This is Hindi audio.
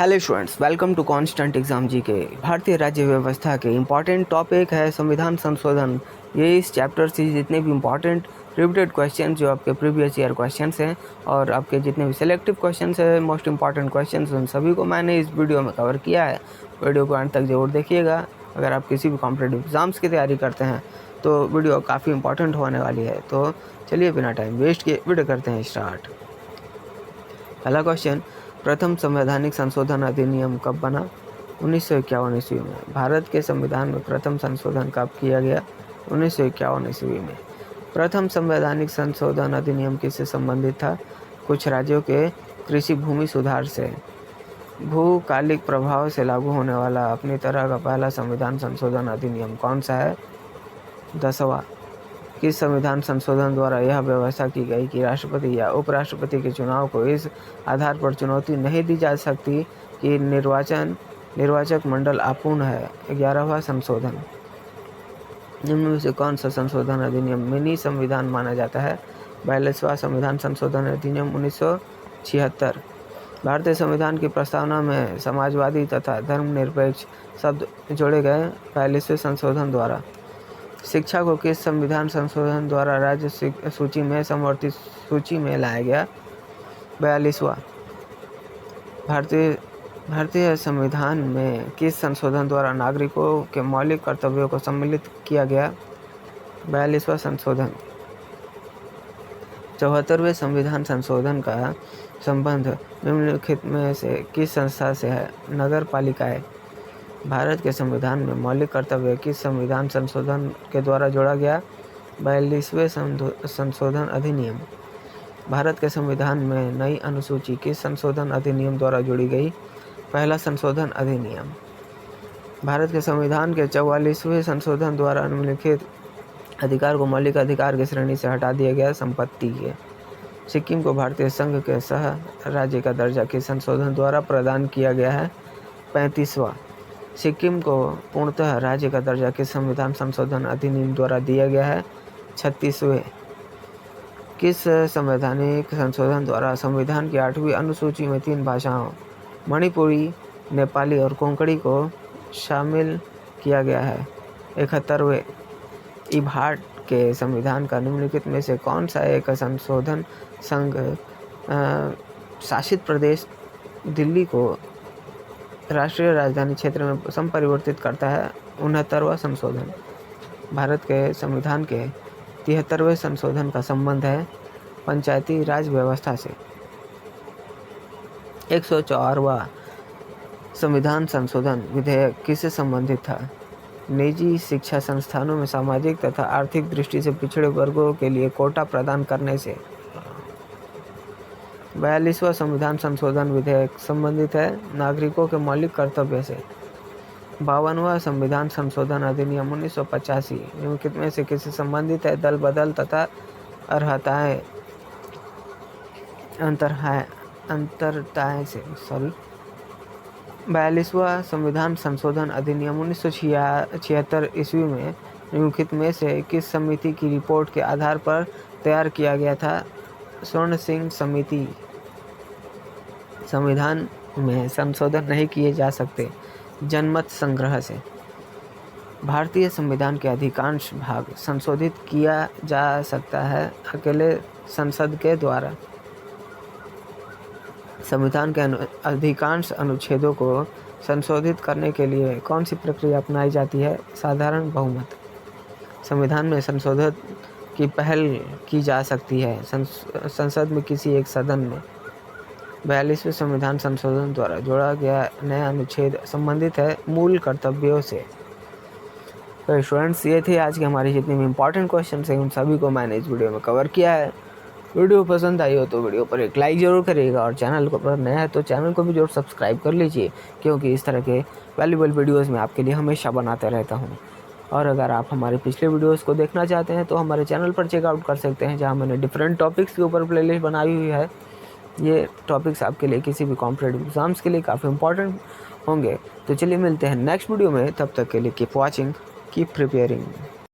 Hello students, welcome to Constant Exam G K. भारतीय राज्य व्यवस्था के इम्पॉर्टेंट टॉपिक है संविधान संशोधन। ये इस चैप्टर से जितने भी इम्पॉर्टेंट रिपीटेड क्वेश्चन जो आपके प्रीवियस ईयर क्वेश्चंस हैं और आपके जितने भी सिलेक्टिव क्वेश्चंस हैं, मोस्ट इम्पॉर्टेंट क्वेश्चंस, उन सभी को मैंने इस वीडियो में कवर किया है। वीडियो को अंत तक जरूर देखिएगा। अगर आप किसी भी कॉम्पिटेटिव एग्ज़ाम्स की तैयारी करते हैं तो वीडियो काफ़ी इंपॉर्टेंट होने वाली है। तो चलिए बिना टाइम वेस्ट किए वीडियो करते हैं स्टार्ट। पहला क्वेश्चन, प्रथम संवैधानिक संशोधन अधिनियम कब बना? 1951 ईस्वी में। भारत के संविधान में प्रथम संशोधन कब किया गया? 1951 ईस्वी में। प्रथम संवैधानिक संशोधन अधिनियम किससे संबंधित था? कुछ राज्यों के कृषि भूमि सुधार से। भूकालिक प्रभाव से लागू होने वाला अपनी तरह का पहला संविधान संशोधन अधिनियम कौन सा है? 10वां। किस संविधान संशोधन द्वारा यह व्यवस्था की गई कि राष्ट्रपति या उपराष्ट्रपति के चुनाव को इस आधार पर चुनौती नहीं दी जा सकती कि निर्वाचक मंडल अपूर्ण है? 11वां संशोधन। निम्न में से कौन सा संशोधन अधिनियम मिनी संविधान माना जाता है? 42वां संविधान संशोधन अधिनियम 1976। भारतीय संविधान की प्रस्तावना में समाजवादी तथा धर्मनिरपेक्ष शब्द जोड़े गए 42वें संशोधन द्वारा। शिक्षा को किस संविधान संशोधन द्वारा राज्य सूची में समवर्ती सूची में लाया गया? 42वां। भारतीय संविधान में किस संशोधन द्वारा नागरिकों के मौलिक कर्तव्यों को सम्मिलित किया गया? 42वां संशोधन। 74वें संविधान संशोधन का संबंध निम्नलिखित में से किस संस्था से है? नगर पालिकाएं। भारत के संविधान में मौलिक कर्तव्य किस संविधान संशोधन के द्वारा जोड़ा गया? 42वें संशोधन अधिनियम। भारत के संविधान में नई अनुसूची किस संशोधन अधिनियम द्वारा जोड़ी गई? पहला संशोधन अधिनियम। भारत के संविधान के 44वें संशोधन द्वारा निम्नलिखित अधिकार को मौलिक अधिकार की श्रेणी से हटा दिया गया? संपत्ति के। सिक्किम को भारतीय संघ के सह राज्य का दर्जा किस संशोधन द्वारा प्रदान किया गया है? 35वां। सिक्किम को पूर्णतः राज्य का दर्जा किस संविधान संशोधन अधिनियम द्वारा दिया गया है? 36वें। किस संवैधानिक संशोधन द्वारा संविधान की 8वीं अनुसूची में 3 भाषाओं मणिपुरी, नेपाली और कोंकणी को शामिल किया गया है? 71वें। इभाट के संविधान का निम्नलिखित में से कौन सा एक संशोधन संघ शासित प्रदेश दिल्ली को राष्ट्रीय राजधानी क्षेत्र में संपरिवर्तित करता है? 69वां संशोधन। भारत के संविधान के 73वें संशोधन का संबंध है पंचायती राज व्यवस्था से। 104वां संविधान संशोधन विधेयक किससे संबंधित था? निजी शिक्षा संस्थानों में सामाजिक तथा आर्थिक दृष्टि से पिछड़े वर्गों के लिए कोटा प्रदान करने से। 42वां संविधान संशोधन विधेयक संबंधित है नागरिकों के मौलिक कर्तव्य से। 52वां संविधान संशोधन अधिनियम 1985 निम्नलिखित में से किससे संबंधित है? दल बदल तथा अंतरताएं से। 42वां संविधान संशोधन अधिनियम 1976 ईस्वी में निम्नलिखित में से किस समिति की रिपोर्ट के आधार पर तैयार किया गया था? स्वर्ण सिंह समिति। संविधान में संशोधन नहीं किए जा सकते जनमत संग्रह से। भारतीय संविधान के अधिकांश भाग संशोधित किया जा सकता है अकेले संसद के द्वारा। संविधान के अधिकांश अनुच्छेदों को संशोधित करने के लिए कौन सी प्रक्रिया अपनाई जाती है? साधारण बहुमत। संविधान में संशोधन की पहल की जा सकती है संसद में किसी एक सदन में। 42वें संविधान संशोधन द्वारा जोड़ा गया नया अनुच्छेद संबंधित है मूल कर्तव्यों से। तो स्टूडेंट्स, ये थे आज के हमारे जितने भी इंपॉर्टेंट क्वेश्चन हैं, उन सभी को मैंने इस वीडियो में कवर किया है। वीडियो पसंद आई हो तो वीडियो पर एक लाइक ज़रूर करिएगा और चैनल को पर नया है तो चैनल को भी जरूर सब्सक्राइब कर लीजिए, क्योंकि इस तरह के वैल्यूबल वीडियोस मैं आपके लिए हमेशा बनाते रहता हूँ। और अगर आप हमारे पिछले वीडियोस को देखना चाहते हैं तो हमारे चैनल पर चेकआउट कर सकते हैं, जहाँ मैंने डिफरेंट टॉपिक्स के ऊपर प्लेलिस्ट बनाई हुई है। ये टॉपिक्स आपके लिए किसी भी कॉम्पिटेटिव एग्जाम्स के लिए काफ़ी इंपॉर्टेंट होंगे। तो चलिए मिलते हैं नेक्स्ट वीडियो में, तब तक के लिए कीप वॉचिंग, कीप प्रिपेयरिंग।